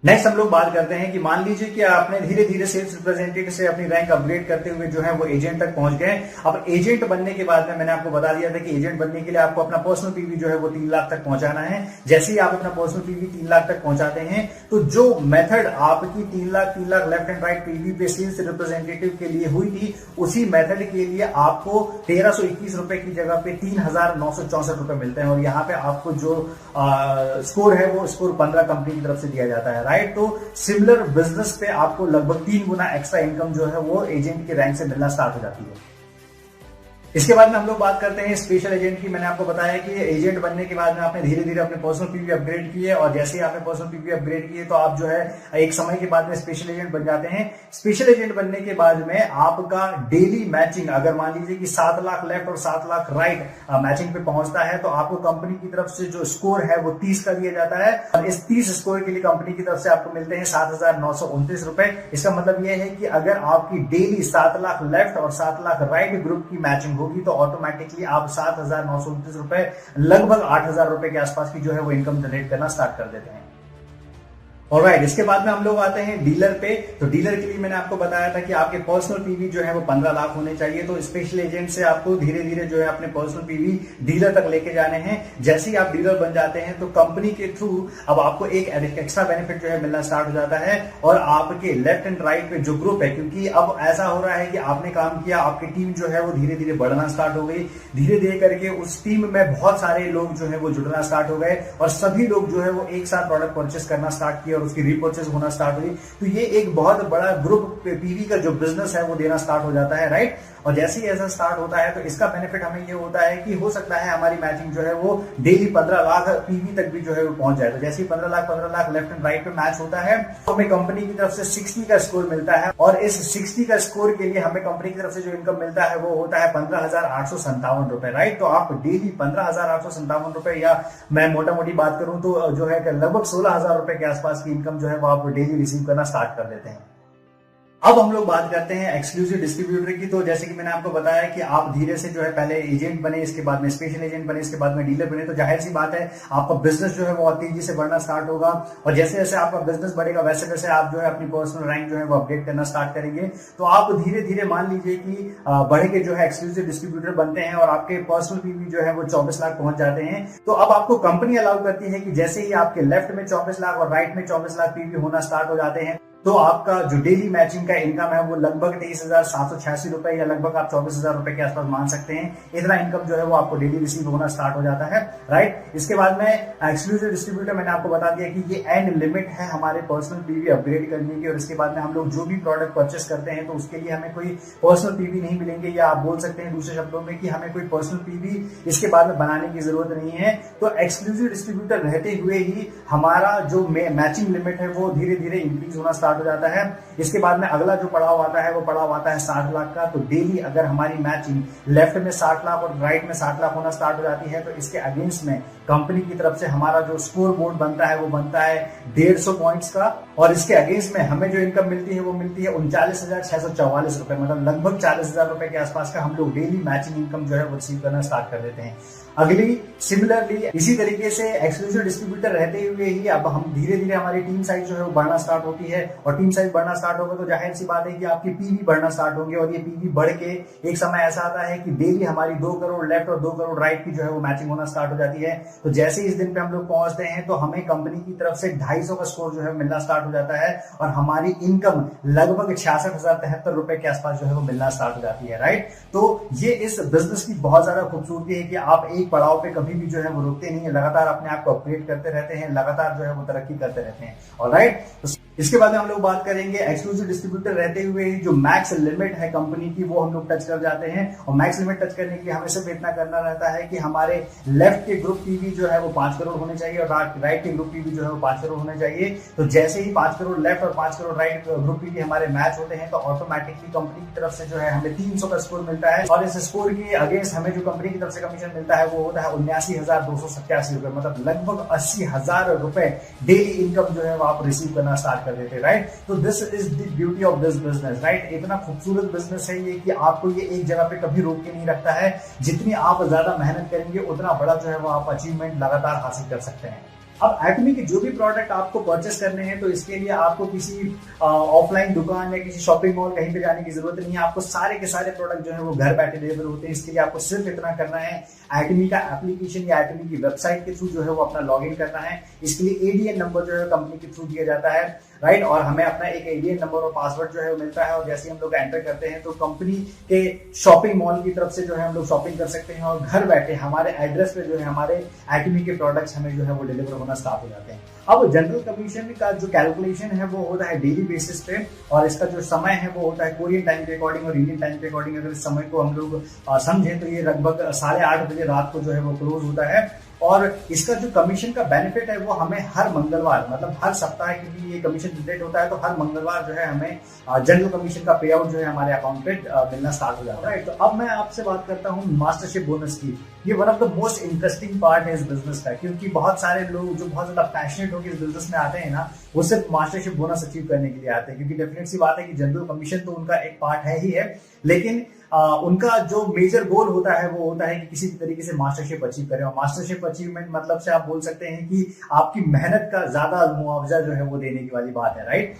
नेक्स्ट हम लोग बात करते हैं कि मान लीजिए कि आपने धीरे धीरे सेल्स रिप्रेजेंटेटिव से अपनी रैंक अपग्रेड करते हुए जो है वो एजेंट तक पहुंच गए। अब एजेंट बनने के बाद में मैंने आपको बता दिया था कि एजेंट बनने के लिए आपको अपना पर्सनल पीवी जो है वो 3 लाख तक पहुंचाना है। जैसे ही आप अपना पर्सनल पीवी 3 लाख तक पहुंचाते हैं तो जो मेथड आपकी 3 lakh left and right PV पे सेल्स रिप्रेजेंटेटिव के लिए हुई थी उसी मेथड के लिए आपको 1321 रुपए की जगह पे 3,964 रुपए मिलते हैं, और यहाँ पे आपको जो स्कोर है वो स्कोर 15 कंपनी की तरफ से दिया जाता है, राइट। तो सिमिलर बिजनेस पे आपको लगभग 3 गुना एक्स्ट्रा इनकम जो है वो एजेंट के रैंक से मिलना स्टार्ट हो जाती है। इसके बाद में हम लोग बात करते हैं स्पेशल एजेंट की। मैंने आपको बताया कि एजेंट बनने के बाद में आपने धीरे धीरे अपने पर्सनल पीवी अपग्रेड किए, और जैसे ही आपने पर्सनल पीवी अपग्रेड किए तो आप जो है एक समय के बाद में स्पेशल एजेंट बन जाते हैं। स्पेशल एजेंट बनने के बाद में आपका डेली मैचिंग अगर मान लीजिए कि 7 लाख लेफ्ट और 7 लाख राइट मैचिंग पे पहुंचता है तो आपको कंपनी की तरफ से जो स्कोर है वो 30 का दिया जाता है, और इस 30 स्कोर के लिए कंपनी की तरफ से आपको मिलते हैं 7,929 रुपए। इसका मतलब यह है कि अगर आपकी डेली 7 लाख लेफ्ट और 7 लाख राइट ग्रुप की मैचिंग होगी तो ऑटोमेटिकली आप 7,929 रुपए लगभग 8,000 रुपए के आसपास की जो है वो इनकम जनरेट करना स्टार्ट कर देते हैं। ऑलराइट, इसके बाद में हम लोग आते हैं डीलर पे। तो डीलर के लिए मैंने आपको बताया था कि आपके पर्सनल पीवी जो है वो 15 लाख होने चाहिए। तो स्पेशल एजेंट से आपको धीरे धीरे जो है अपने पर्सनल पीवी डीलर तक लेके जाने हैं। जैसे ही आप डीलर बन जाते हैं तो कंपनी के थ्रू अब आपको एक एक्स्ट्रा बेनिफिट जो है मिलना स्टार्ट हो जाता है, और आपके लेफ्ट एंड राइट पे जो ग्रुप है, क्योंकि अब ऐसा हो रहा है कि आपने काम किया, आपकी टीम जो है वो धीरे धीरे बढ़ना स्टार्ट हो गई। धीरे धीरे करके उस टीम में बहुत सारे लोग जो है वो जुड़ना स्टार्ट हो गए, और सभी लोग जो है वो एक साथ प्रोडक्ट परचेस करना स्टार्ट किया और उसकी रीपरचेस होना स्टार्ट हुई। तो ये एक बहुत बड़ा ग्रुप पीवी का जो बिजनेस है वो देना स्टार्ट हो जाता है, राइट। और जैसे ही ऐसा स्टार्ट होता है तो इसका बेनिफिट हमें ये होता है कि हो सकता है हमारी मैचिंग जो है वो डेली 15 लाख पीवी तक भी जो है वो पहुंच जाए। तो जैसे ही 15 लाख लेफ्ट एंड राइट पे मैच होता है तो हमें कंपनी की तरफ से 60 का स्कोर मिलता है, और इस 60 का स्कोर के लिए हमें कंपनी की तरफ से जो इनकम मिलता है वो होता है 15,857 रुपए, राइट। तो आप डेली 15,857 रुपए, या मैं मोटा मोटी बात करूं तो जो है लगभग 16,000 रुपए के आसपास की इनकम जो है वो आप डेली रिसीव करना स्टार्ट कर देते हैं। अब हम लोग बात करते हैं एक्सक्लूसिव डिस्ट्रीब्यूटर की। तो जैसे कि मैंने आपको बताया कि आप धीरे से जो है पहले एजेंट बने, इसके बाद में स्पेशल एजेंट बने, इसके बाद में डीलर बने, तो जाहिर सी बात है आपका बिजनेस जो है वो तेजी से बढ़ना स्टार्ट होगा, और जैसे जैसे आपका बिजनेस बढ़ेगा वैसे वैसे आप जो है अपनी पर्सनल रैंक जो है वो अपडेट करना स्टार्ट करेंगे। तो आप धीरे धीरे मान लीजिए कि बढ़ के जो है एक्सक्लूसिव डिस्ट्रीब्यूटर बनते हैं और आपके पर्सनल पीवी जो है वो 24 लाख पहुंच जाते हैं। तो अब आपको कंपनी अलाउ करती है कि जैसे ही आपके लेफ्ट में 24 लाख और राइट में 24 लाख पीवी होना स्टार्ट हो जाते हैं तो आपका जो डेली मैचिंग का इनकम है वो लगभग 23,786 रुपए, या लगभग आप 24,000 रुपए के आसपास मान सकते हैं। इतना इनकम जो है वो आपको डेली रिसीव होना स्टार्ट हो जाता है, राइट। इसके बाद में एक्सक्लूसिव डिस्ट्रीब्यूटर मैंने आपको बता दिया कि ये एंड लिमिट है हमारे पर्सनल पीवी अपग्रेड करने की, और इसके बाद में हम लोग जो भी प्रोडक्ट परचेस करते हैं तो उसके लिए हमें कोई पर्सनल पीवी नहीं मिलेंगे, या आप बोल सकते हैं दूसरे शब्दों में कि हमें कोई पर्सनल पीवी इसके बाद में बनाने की जरूरत नहीं है। तो एक्सक्लूसिव डिस्ट्रीब्यूटर रहते हुए ही हमारा जो मैचिंग लिमिट है वो धीरे धीरे इंक्रीज होना स्टार्ट हो जाता है। इसके बाद में अगला जो पड़ाव आता है वो पड़ाव आता है 60 लाख का। तो डेली अगर हमारी मैचिंग लेफ्ट में 60 लाख और राइट में 60 लाख होना स्टार्ट हो जाती है तो इसके अगेंस्ट में कंपनी की तरफ से हमारा जो स्कोर बोर्ड बनता है वो बनता है 150 पॉइंट्स का, और इसके अगेंस्ट में हमें जो इनकम मिलती है वो मिलती है 39,644 रुपए, मतलब लगभग 40,000 रुपए के आसपास का हम लोग डेली मैचिंग इनकम जो है वो रिसीव करना स्टार्ट कर देते हैं। अगली सिमिलरली इसी तरीके से एक्सक्लूसिव डिस्ट्रीब्यूटर रहते हुए ही अब हम धीरे धीरे हमारी टीम साइज जो है वो बढ़ना स्टार्ट होती है, और टीम साइज बढ़ना स्टार्ट होगा तो जाहिर सी बात है कि आपकी पीवी बढ़ना स्टार्ट होंगे, और ये पीवी बढ़ के एक समय ऐसा आता है कि डेली हमारी 2 करोड़ लेफ्ट और 2 करोड़ राइट की जो है वो मैचिंग होना स्टार्ट हो जाती है। तो जैसे ही इस दिन पे हम लोग पहुंचते हैं तो हमें कंपनी की तरफ से 250 का स्कोर जो है मिलना स्टार्ट हो जाता है, और हमारी इनकम लगभग 66,073 रुपए के आसपास जो है वो मिलना स्टार्ट हो जाती है, राइट। तो ये इस बिजनेस की बहुत ज्यादा खूबसूरती है कि आप एक पड़ाव पे कभी भी जो है वो रुकते नहीं है, लगातार अपने आप को अपग्रेड करते रहते हैं, लगातार जो है वो तरक्की करते रहते हैं। ऑलराइट, तो इसके बाद हम लोग बात करेंगे एक्सक्लूसिव डिस्ट्रीब्यूटर रहते हुए ही जो मैक्स लिमिट है कंपनी की वो हम लोग टच कर जाते हैं। और मैक्स लिमिट टच करने के लिए हमें सिर्फ इतना करना रहता है कि हमारे लेफ्ट के ग्रुप पीवी जो है वो 5 करोड़ होने चाहिए और राइट के ग्रुप पीवी जो है वो 5 करोड़ होने चाहिए। तो जैसे ही 5 करोड़ लेफ्ट और 5 करोड़ राइट ग्रुप पीवी हमारे मैच होते हैं तो ऑटोमेटिकली कंपनी की तरफ से जो है हमें 300 का स्कोर मिलता है, और इस स्कोर के अगेंस्ट हमें जो कंपनी की तरफ से कमीशन मिलता है वो होता है 79,287 रुपए, मतलब लगभग 80,000 रुपए डेली इनकम जो है वो आप रिसीव करना स्टार्ट कर देते हैं, राइट। तो this is the beauty of this business, right. इतना खूबसूरत बिजनेस है ये कि आपको ये एक जगह पे कभी रोक के नहीं रखता है। जितनी आप ज्यादा मेहनत करेंगे उतना बड़ा जो है वो आप अचीवमेंट लगातार हासिल कर सकते हैं। अब एटमी के जो भी प्रोडक्ट आपको परचेस करने हैं तो इसके लिए आपको किसी ऑफलाइन दुकान या किसी शॉपिंग मॉल कहीं पे जाने की जरूरत नहीं है। आपको सारे के सारे प्रोडक्ट जो है वो घर बैठे डिलीवर होते हैं। इसके लिए आपको सिर्फ इतना करना है, एटमी का एप्लीकेशन या एटमी की वेबसाइट के थ्रू जो है वो अपना लॉग इन करना है। इसके लिए एडीएन नंबर जो है कंपनी के थ्रू दिया जाता है, राइट। और हमें अपना एक एडीएन नंबर और पासवर्ड जो है वो मिलता है, और जैसे हम लोग एंटर करते हैं तो कंपनी के शॉपिंग मॉल की तरफ से जो है हम लोग शॉपिंग कर सकते हैं, और घर बैठे हमारे एड्रेस पे जो है हमारे एटमी के प्रोडक्ट्स हमें जो है वो डिलीवर होना स्टार्ट हो जाते हैं। अब जनरल कमीशन का जो कैलकुलेशन है वो होता है डेली बेसिस पे, और इसका जो समय है वो होता है कोरियन टाइम के अकॉर्डिंग और इंडियन टाइम के अकॉर्डिंग। अगर इस समय को हम लोग समझे तो ये लगभग 8:30 बजे रात को जो है वो क्लोज होता है। और इसका जो कमीशन का बेनिफिट है वो हमें हर मंगलवार, मतलब हर सप्ताह के लिए ये कमीशन जनरेट होता है, तो हर मंगलवार जो है हमें जनरल कमीशन का पे आउट जो है हमारे अकाउंट पे मिलना स्टार्ट हो जाता है। तो अब मैं आपसे बात करता हूँ मास्टरशिप बोनस की। ये one of the most interesting part है इस बिजनेस का, क्योंकि बहुत सारे लोग जो बहुत ज्यादा पैशनेट होकर इस बिजनेस में आते हैं ना, वो सिर्फ मास्टरशिप बोनस अचीव करने के लिए आते हैं। क्योंकि डेफिनेट सी बात है कि जनरल कमीशन तो उनका एक पार्ट है ही है, लेकिन उनका जो मेजर गोल होता है वो होता है कि किसी भी तरीके से मास्टरशिप अचीव करें। और मास्टरशिप अचीवमेंट मतलब से आप बोल सकते हैं कि आपकी मेहनत का ज्यादा मुआवजा जो है वो देने की वाली बात है, राइट।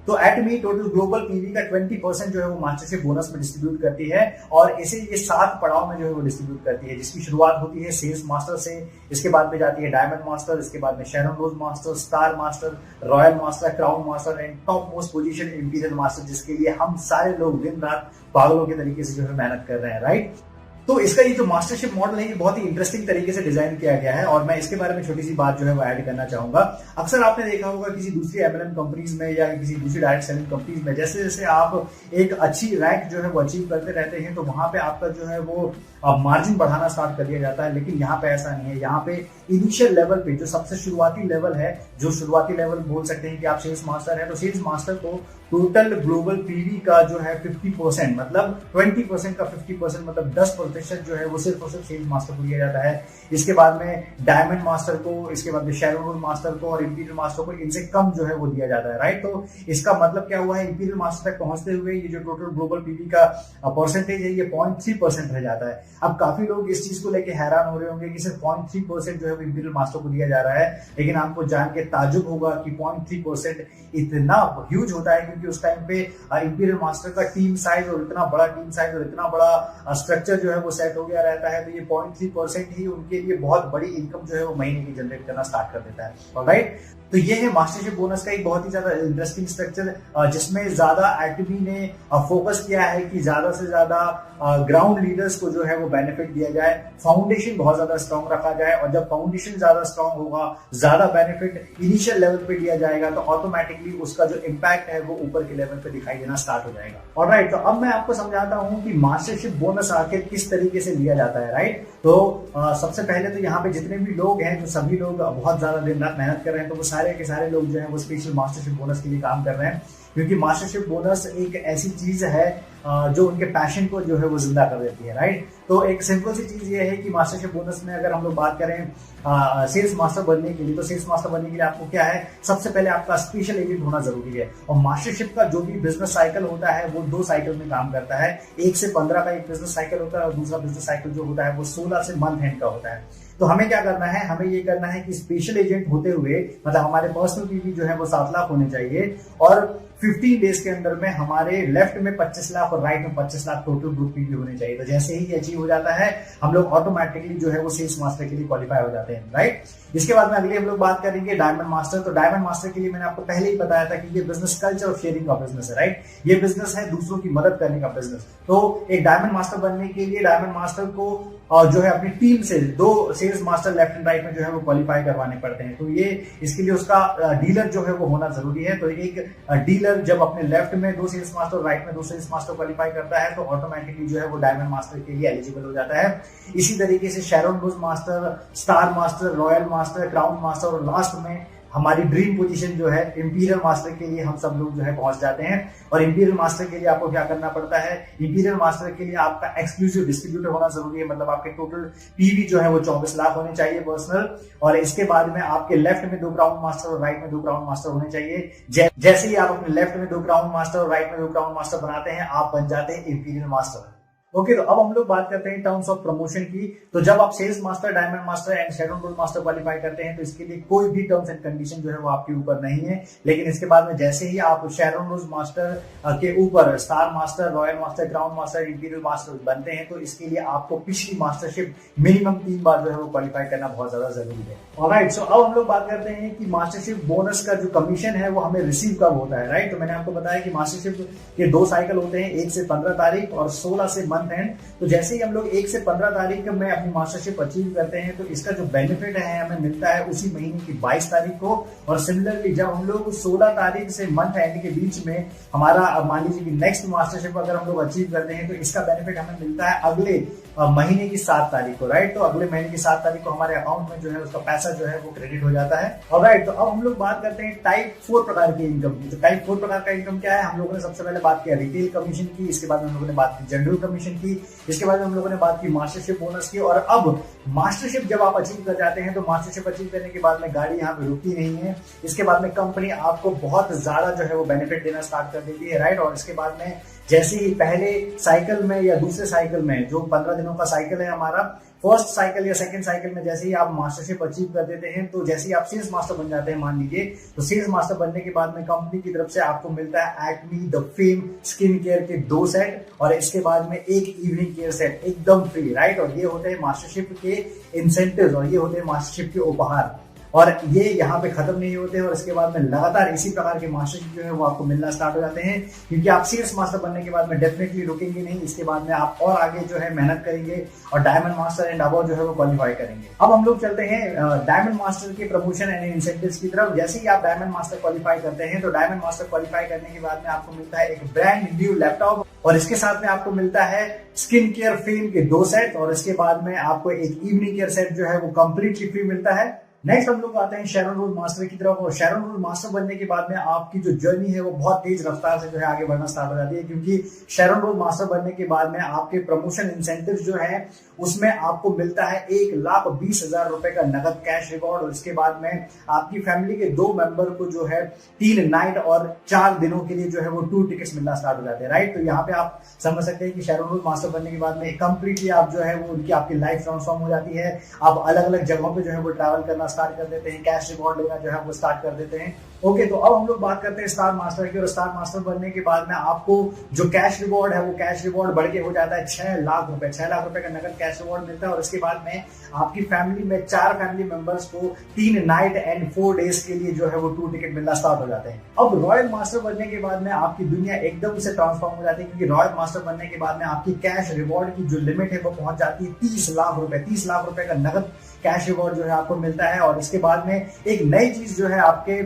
तो एटमी टोटल ग्लोबल पीवी का 20% जो है वो मास्टरशिप बोनस में डिस्ट्रीब्यूट करती है, और इसे ये 7 पड़ाव में जो है वो डिस्ट्रीब्यूट करती है, जिसकी शुरुआत होती है सेल्स मास्टर से, इसके बाद में जाती है डायमंड मास्टर, इसके बाद में Sharon rose master, star master, royal master, crown master and top most position imperial master, जिसके लिए हम सारे लोग दिन रात पागलों के तरीके से जो है मेहनत कर रहे हैं, राइट। तो इसका ये जो मास्टरशिप मॉडल है ये बहुत ही इंटरेस्टिंग तरीके से डिजाइन किया गया है, और मैं इसके बारे में छोटी सी बात जो है वो ऐड करना चाहूंगा। अक्सर आपने देखा होगा किसी दूसरी एमएलएम कंपनीज में या किसी दूसरी डायरेक्ट सेलिंग कंपनीज में, जैसे जैसे आप एक अच्छी रैंक जो है वो अचीव करते रहते हैं तो वहां पे आपका जो है वो मार्जिन बढ़ाना स्टार्ट कर दिया जाता है। लेकिन यहाँ पे ऐसा नहीं है। यहाँ पे इनिशियल लेवल पे जो सबसे शुरुआती लेवल है, जो शुरुआती लेवल बोल सकते हैं कि आप सेल्स मास्टर है, तो सेल्स मास्टर को टोटल ग्लोबल पीवी का जो है 50%, मतलब 20% का 50%, मतलब 10% जो है वो सिर्फ और सिर्फ सेल्स मास्टर को दिया जाता है। इसके बाद में डायमंड मास्टर को, इसके बाद में शेरन मास्टर को और इंपीरियल मास्टर को इनसे कम जो है वो दिया जाता है, राइट। तो इसका मतलब क्या हुआ है, इंपीरियल मास्टर तक पहुंचते हुए ये जो टोटल ग्लोबल पीवी का परसेंटेज है ये 0.3% रह जाता है। अब काफी लोग इस चीज को लेकर हैरान हो रहे होंगे कि सिर्फ 0.3% जो है वो इंपीरियल मास्टर को दिया जा रहा है, लेकिन आपको जान के ताजुब होगा कि 0.3% इतना ह्यूज होता है, क्योंकि उस टाइम पे इंपीरियल मास्टर का टीम साइज और इतना बड़ा टीम साइज और इतना बड़ा स्ट्रक्चर जो है वो सेट हो गया रहता है। तो ये 0.3% ही उनके लिए बहुत बड़ी इनकम जो है वो महीने की जनरेट करना स्टार्ट कर देता है, ऑलराइट। तो ये है मास्टरशिप बोनस का एक बहुत ही ज्यादा इंटरेस्टिंग स्ट्रक्चर, जिसमें ज्यादा एटमी ने फोकस किया है कि ज्यादा से ज्यादा ग्राउंड लीडर्स को जो है वो बेनिफिट दिया जाए, फाउंडेशन बहुत ज्यादा स्ट्रॉन्ग रखा जाए, और जब फाउंडेशन ज्यादा स्ट्रॉन्ग होगा, ज्यादा बेनिफिट इनिशियल लेवल पे दिया जाएगा, तो ऑटोमेटिकली उसका जो इम्पैक्ट है वो ऊपर के लेवल पे दिखाई देना स्टार्ट हो जाएगा, ऑलराइट। तो अब मैं आपको समझाता हूं कि मास्टरशिप बोनस आखिर किस किस तरीके से लिया जाता है, राइट। तो सबसे पहले तो यहाँ पे जितने भी लोग हैं, जो सभी लोग बहुत ज्यादा दिन रात मेहनत कर रहे हैं, तो वो सारे के सारे लोग जो है वो स्पेशल मास्टरशिप बोनस के लिए काम कर रहे हैं, क्योंकि मास्टरशिप बोनस एक ऐसी चीज है जो उनके पैशन को जो है वो जिंदा कर देती है, राइट। तो एक सिंपल सी चीज ये है कि मास्टरशिप बोनस में अगर हम लोग बात करें सेल्स मास्टर बनने के लिए, तो सेल्स मास्टर बनने के लिए आपको क्या है, सबसे पहले आपका स्पेशल एजेंट होना जरूरी है। और मास्टरशिप का जो भी बिजनेस साइकिल होता है वो 2 साइकिल में काम करता है। 1 से 15 का एक बिजनेस साइकिल होता है, और दूसरा बिजनेस साइकिल जो होता है वो 16 से मंथ एंड का होता है। तो हमें क्या करना है, हमें ये करना है कि स्पेशल एजेंट होते हुए, मतलब हमारे पर्सनल पीवी जो है वो 7 लाख होने चाहिए, और 15 डेज के अंदर में हमारे लेफ्ट में 25 लाख और राइट में 25 लाख टोटल ग्रुप पीवी होने चाहिए। तो जैसे ही अचीव हो जाता है, हम लोग ऑटोमेटिकली जो है वो सेल्स मास्टर के लिए क्वालिफाई हो जाते हैं, राइट। इसके बाद में अगली हम लोग बात करेंगे डायमंड मास्टर। तो डायमंड मास्टर के लिए मैंने आपको पहले ही बताया था कि ये बिजनेस कल्चर और शेयरिंग का बिजनेस है, राइट। ये बिजनेस है दूसरों की मदद करने का बिजनेस। तो एक डायमंड मास्टर बनने के लिए डायमंड मास्टर को जो है अपनी टीम से 2 sales master left and right में जो है वो क्वालिफाई करवाने पड़ते हैं। तो ये इसके लिए उसका डीलर जो है वो होना जरूरी है। तो एक डीलर जब अपने लेफ्ट में 2 सेल्स मास्टर और राइट में 2 सेल्स मास्टर क्वालिफाई करता है, तो ऑटोमेटिकली जो है वो डायमंड मास्टर के लिए एलिजिबल हो जाता है। इसी तरीके से Sharon rose master, star master, royal master, crown master, और लास्ट में हमारी ड्रीम पोजीशन जो है इंपीरियल मास्टर के लिए हम सब लोग जो है पहुंच जाते हैं। और इंपीरियल मास्टर के लिए आपको क्या करना पड़ता है, इंपीरियल मास्टर के लिए आपका एक्सक्लूसिव डिस्ट्रीब्यूटर होना जरूरी है। मतलब आपके टोटल पीवी जो है वो 24 लाख होने चाहिए पर्सनल। और इसके बाद में आपके लेफ्ट में 2 क्राउन मास्टर और राइट में 2 क्राउन मास्टर होने चाहिए। जैसे ही आप अपने लेफ्ट में 2 क्राउन मास्टर और राइट में 2 क्राउन मास्टर बनाते हैं, आप बन जाते हैं इंपीरियल मास्टर। ओके, तो अब हम लोग बात करते हैं टर्म्स ऑफ प्रमोशन की। तो जब आप sales master, diamond master and Sharon rose master qualify करते हैं, तो इसके लिए कोई भी टर्म्स एंड कंडीशन जो है वो आपके ऊपर नहीं है। लेकिन इसके बाद में जैसे ही आप शेरॉन रोज मास्टर के ऊपर star master, royal master, crown master, imperial master बनते हैं, तो इसके लिए आपको पिछली मास्टरशिप मिनिमम 3 बार जो है वो क्वालिफाई करना बहुत ज्यादा जरूरी है। ऑलराइट, सो अब हम लोग बात करते हैं कि मास्टरशिप बोनस का जो कमीशन है वो हमें रिसीव कब होता है, राइट। तो मैंने आपको बताया कि मास्टरशिप के 2 साइकिल होते हैं, 1 से 15 तारीख और 16 से मंथ एंड। तो जैसे ही हम लोग 1 से 15 तारीख में अपनी मास्टरशिप अचीव करते हैं, तो इसका जो बेनिफिट है हमें मिलता है उसी महीने की 22 तारीख को। और सिमिलरली जब हम लोग 16 तारीख से मंथ एंड के बीच में हमारा मान लीजिए कि नेक्स्ट मास्टरशिप अगर हम लोग अचीव करते हैं, तो इसका बेनिफिट हमें मिलता है अगले महीने की 7 तारीख को, राइट। तो अगले महीने की 7 तारीख को हमारे अकाउंट में जो है उसका पैसा जो है वो क्रेडिट हो जाता है। ऑलराइट, तो अब हम लोग बात करते हैं टाइप 4 प्रकार की इनकम की। तो टाइप 4 प्रकार का इनकम क्या है, हम लोगों ने सबसे पहले बात किया रिटेल कमीशन की, इसके बाद हम लोगों ने बात की जनरल कमीशन की, इसके बाद हम लोगों ने बात की मास्टरशिप बोनस की। और अब मास्टरशिप जब आप अचीव कर जाते हैं, तो मास्टरशिप अचीव करने के बाद में गाड़ी यहाँ पे रुकती नहीं है। इसके बाद में कंपनी आपको बहुत ज्यादा जो है वो बेनिफिट देना स्टार्ट कर देती है, राइट। और इसके बाद में जैसे ही पहले साइकिल में या दूसरे साइकिल में, जो 15 दिनों का साइकिल है हमारा, फर्स्ट साइकिल या सेकंड साइकिल में जैसे ही आप मास्टरशिप अचीव कर देते हैं, तो जैसे ही आप सेल्स मास्टर बन जाते हैं मान लीजिए, तो सेल्स मास्टर बनने के बाद में कंपनी की तरफ से आपको मिलता है acme the fame skin care के 2 सेट, और इसके बाद में 1 इवनिंग केयर सेट एकदम फ्री, राइट। और ये होते हैं मास्टरशिप के इंसेंटिव्स, और ये होते हैं मास्टरशिप के उपहार। और ये यहाँ पे खत्म नहीं होते, और इसके बाद में लगातार इसी प्रकार के मास्टरशिप जो है वो आपको मिलना स्टार्ट हो जाते हैं, क्योंकि आप सेल्स मास्टर बनने के बाद में डेफिनेटली रुकेंगे नहीं। इसके बाद में आप और आगे जो है मेहनत करेंगे और डायमंड मास्टर एंड अबव जो है वो क्वालिफाई करेंगे। अब हम लोग चलते हैं डायमंड मास्टर के प्रमोशन एंड इंसेंटिव्स की तरफ। जैसे ही आप डायमंड मास्टर क्वालिफाई करते हैं, तो डायमंड मास्टर क्वालिफाई करने के बाद में आपको मिलता है एक ब्रांड न्यू लैपटॉप, और इसके साथ में आपको मिलता है स्किन केयर फेम के 2 सेट, और इसके बाद में आपको एक इवनिंग केयर सेट जो है वो कंप्लीटली फ्री मिलता है। नेक्स्ट हम लोग आते हैं शेरॉन रोज मास्टर की तरफ। और शेरॉन रोज मास्टर बनने के बाद में आपकी जो जर्नी है वो बहुत तेज रफ्तार से जो है आगे बढ़ना स्टार्ट हो जाती है, क्योंकि शेरॉन रोज मास्टर बनने के बाद में आपके प्रमोशन इंसेंटिव जो है उसमें आपको मिलता है 1,20,000 रुपए का नगद कैश रिवॉर्ड। और इसके बाद में आपकी फैमिली के 2 मेंबर को जो है 3 नाइट और 4 दिनों के लिए जो है वो 2 टिकट्स मिलना स्टार्ट हो जाते हैं, राइट। तो यहाँ पे आप समझ सकते हैं कि शेरॉन रोज मास्टर बनने के बाद में कंप्लीटली आप जो है वो उनकी आपकी लाइफ ट्रांसफॉर्म हो जाती है। आप अलग अलग जगहों पे जो है वो ट्रैवल करना स्टार्ट कर देते हैं, कैश रिवॉर्ड लेना जो है वो स्टार्ट कर देते हैं। ओके, तो अब हम लोग बात करते हैं स्टार मास्टर की। और स्टार मास्टर बनने के बाद में आपको जो कैश रिवॉर्ड है वो कैश रिवॉर्ड बढ़ के हो जाता है 6 लाख रुपए। 6 लाख रुपए का नगद कैश रिवॉर्ड मिलता है। और इसके बाद में आपकी फैमिली में 4 फैमिली मेंबर्स को 3 नाइट एंड 4 डेज के लिए जो है वो 2 टिकट मिलना स्टार्ट हो जाते हैं। अब रॉयल मास्टर बनने के बाद में आपकी दुनिया एकदम से ट्रांसफॉर्म हो जाती है, क्योंकि रॉयल मास्टर बनने के बाद में आपकी कैश रिवॉर्ड की जो लिमिट है वो पहुंच जाती है 30 लाख रुपए। 30 लाख रुपए का नगद कैश रिवॉर्ड जो है आपको मिलता है। और इसके बाद में एक नई चीज जो है आपके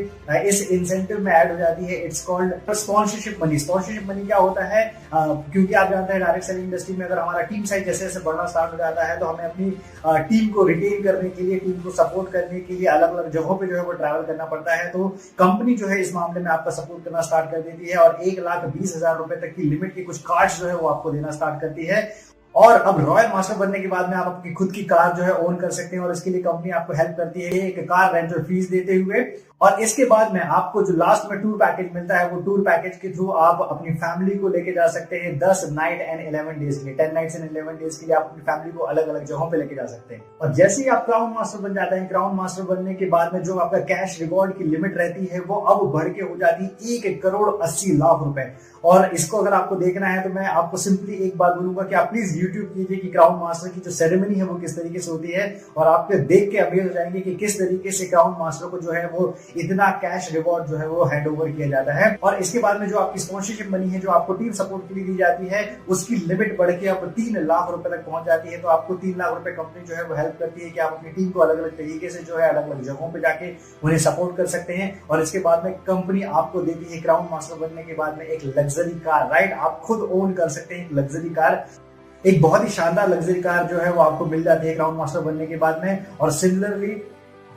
इस इंसेंटिव में ऐड हो जाती है, it's called sponsorship money. Sponsorship money क्या होता है, क्योंकि आप जानते हैं डायरेक्ट सेलिंग इंडस्ट्री में अगर हमारा टीम साइज जैसे जैसे बढ़ना स्टार्ट हो जाता है तो हमें अपनी टीम को रिटेन करने के लिए, टीम को सपोर्ट करने के लिए अलग अलग जगहों पे जो है वो ट्रैवल करना पड़ता है। तो कंपनी जो है इस मामले में आपका सपोर्ट करना स्टार्ट कर देती है और 1,20,000 रुपए तक की लिमिट के कुछ कार्ड्स जो है वो आपको देना स्टार्ट करती है। और अब रॉयल मास्टर बनने के बाद में आप अपनी खुद की कार जो है ओन कर सकते हैं और इसके लिए कंपनी आपको हेल्प करती है एक कार रेंटल फीस देते हुए। और इसके बाद में आपको जो लास्ट में टूर पैकेज मिलता है वो टूर पैकेज के थ्रू आप अपनी फैमिली को लेके जा सकते हैं 10 नाइट एंड 11 डेज के लिए, 10 नाइट्स एंड 11 डेज के लिए आप अपनी फैमिली को अलग अलग जगहों पे लेके जा सकते हैं। और जैसे ही आप क्राउन मास्टर बन जाते हैं, क्राउन मास्टर बनने के बाद में जो आपका कैश रिवॉर्ड की लिमिट रहती है वो अब बढ़ के हो जाती है 1,80,00,000 रुपए। और इसको अगर आपको देखना है तो मैं आपको सिंपली एक बात बोलूंगा कि आप प्लीज यूट्यूब कीजिए कि क्राउन मास्टर की जो सेरेमनी है वो किस तरीके से होती है, और आपको देख के अमेज हो जाएंगे कि किस तरीके से क्राउन मास्टर को जो है वो इतना कैश रिवॉर्ड जो है वो हैंड ओवर किया जाता है। और इसके बाद में जो आपकी स्पॉन्सरशिप मनी है जो आपको टीम सपोर्ट के लिए दी जाती है उसकी लिमिट बढ़ के अब 3 लाख रुपए तक पहुंच जाती है। तो आपको 3 लाख रुपए कंपनी जो है वो हेल्प करती है कि आप अपनी टीम को अलग अलग तरीके से जो है अलग अलग जगहों पे जाके उन्हें सपोर्ट कर सकते हैं। और इसके बाद में कंपनी आपको देती है क्राउन मास्टर बनने के बाद में एक लग्जरी कार, राइट, आप खुद ओन कर सकते हैं एक लग्जरी कार, एक बहुत ही शानदार लग्जरी कार जो है वो आपको मिल जाती है क्राउन मास्टर बनने के बाद में। और सिमिलरली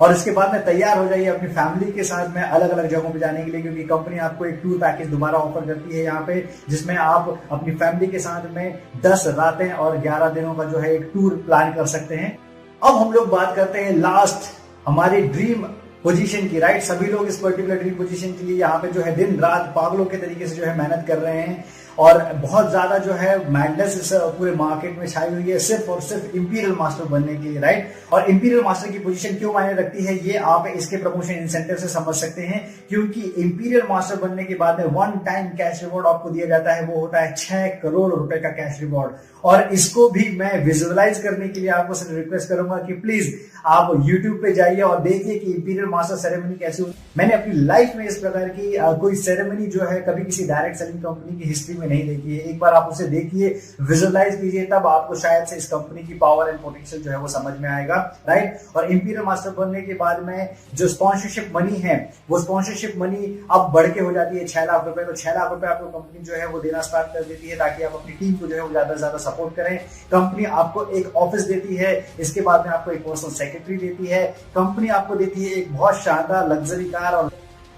और इसके बाद में तैयार हो जाइए अपनी फैमिली के साथ में अलग अलग जगहों पे जाने के लिए, क्योंकि कंपनी आपको एक टूर पैकेज दोबारा ऑफर करती है यहाँ पे, जिसमें आप अपनी फैमिली के साथ में 10 रातें और 11 दिनों का जो है एक टूर प्लान कर सकते हैं। अब हम लोग बात करते हैं लास्ट हमारी ड्रीम पोजीशन की, राइट। सभी लोग इस पर्टिकुलर ड्रीम पोजीशन के लिए यहाँ पे जो है दिन रात पागलों के तरीके से जो है मेहनत कर रहे हैं और बहुत ज्यादा जो है मैडनेस इस पूरे मार्केट में छाई हुई है सिर्फ और सिर्फ इंपीरियल मास्टर बनने के लिए, राइट। और इंपीरियल मास्टर की पोजीशन क्यों मायने रखती है ये आप इसके प्रमोशन इंसेंटिव से समझ सकते हैं, क्योंकि इंपीरियल मास्टर बनने के बाद में 1 टाइम कैश रिवॉर्ड आपको दिया जाता है, वो होता है 6 करोड़ रुपए का कैश रिवॉर्ड। और इसको भी मैं विजुअलाइज करने के लिए आपको रिक्वेस्ट करूंगा कि प्लीज आप YouTube पे जाइए और देखिए कि इंपीरियल मास्टर सेरेमनी कैसी होती है। मैंने अपनी लाइफ में इस प्रकार की कोई सेरेमनी जो है कभी किसी डायरेक्ट सेलिंग कंपनी की हिस्ट्री में नहीं देखी है। एक बार आप उसे देखिए, विजुअलाइज कीजिए, तब आपको शायद से इस कंपनी की पावर एंड पोटेंशियल जो है वो समझ में आएगा, राइट। और इंपीरियल मास्टर बनने के बाद में जो स्पॉन्सरशिप मनी है वो स्पॉन्सरशिप मनी अब बढ़ के हो जाती है 6 लाख रुपए। तो 6 लाख रुपए आपको कंपनी जो है वो देना स्टार्ट कर देती है ताकि आप अपनी टीम को जो है वो ज्यादा से ज्यादा सपोर्ट करें। कंपनी आपको एक ऑफिस देती है, इसके बाद में आपको एक पर्सनल सेक्रेटरी देती है, कंपनी आपको देती है एक बहुत शानदार लग्जरी कार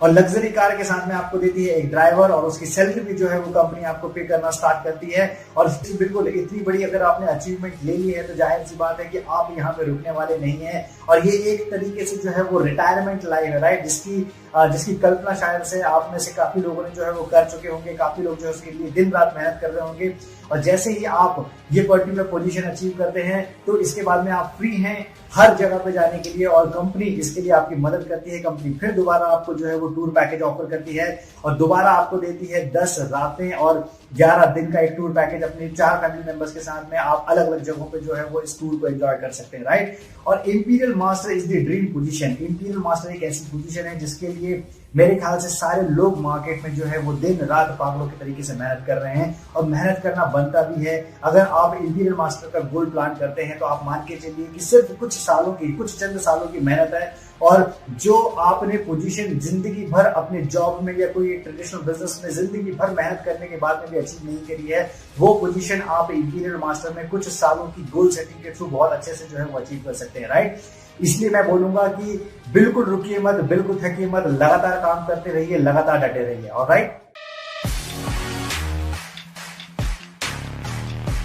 और लग्जरी कार के साथ में आपको देती है एक ड्राइवर, और उसकी सैलरी भी जो है वो कंपनी आपको पे करना स्टार्ट करती है। और बिल्कुल इतनी बड़ी अगर आपने अचीवमेंट ले ली है तो जाहिर सी बात है कि आप यहाँ पे रुकने वाले नहीं हैं। और ये एक तरीके से जो है वो रिटायरमेंट लाइफ है, राइट, जिसकी कल्पना शायद से आप में से काफी लोगों ने जो है वो कर चुके होंगे, काफी लोग जो है उसके लिए दिन रात मेहनत कर रहे होंगे। और जैसे ही आप ये पर्टिकुलर पोजीशन अचीव करते हैं तो इसके बाद में आप फ्री हैं हर जगह पे जाने के लिए, और कंपनी इसके लिए आपकी मदद करती है। कंपनी फिर दोबारा आपको जो है वो टूर पैकेज ऑफर करती है और दोबारा आपको देती है 10 रातें और 11 दिन का एक टूर पैकेज अपने 4 फैमिली मेंबर्स के साथ में। आप अलग अलग जगहों पे जो है वो इस टूर को एंजॉय कर सकते हैं, राइट। और imperial master is the dream position. Imperial master एक ऐसी पोजीशन है जिसके लिए मेरे ख्याल से सारे लोग मार्केट में जो है वो दिन रात पागलों के तरीके से मेहनत कर रहे हैं, और मेहनत करना बनता भी है। अगर आप इंपीरियल मास्टर का गोल प्लान करते हैं तो आप मान के चलिए कि सिर्फ कुछ चंद सालों की मेहनत है, और जो आपने पोजीशन जिंदगी भर अपने जॉब में या कोई ट्रेडिशनल बिजनेस में जिंदगी भर मेहनत करने के बाद में भी अचीव नहीं करी है, वो पोजीशन आप इंपीरियल मास्टर में कुछ सालों की गोल सेटिंग के थ्रू बहुत अच्छे से जो है वो अचीव कर सकते हैं, राइट। इसलिए मैं बोलूंगा कि बिल्कुल रुकिए मत, बिल्कुल थकिए मत, लगातार काम करते रहिए, लगातार डटे रहिए, ऑलराइट।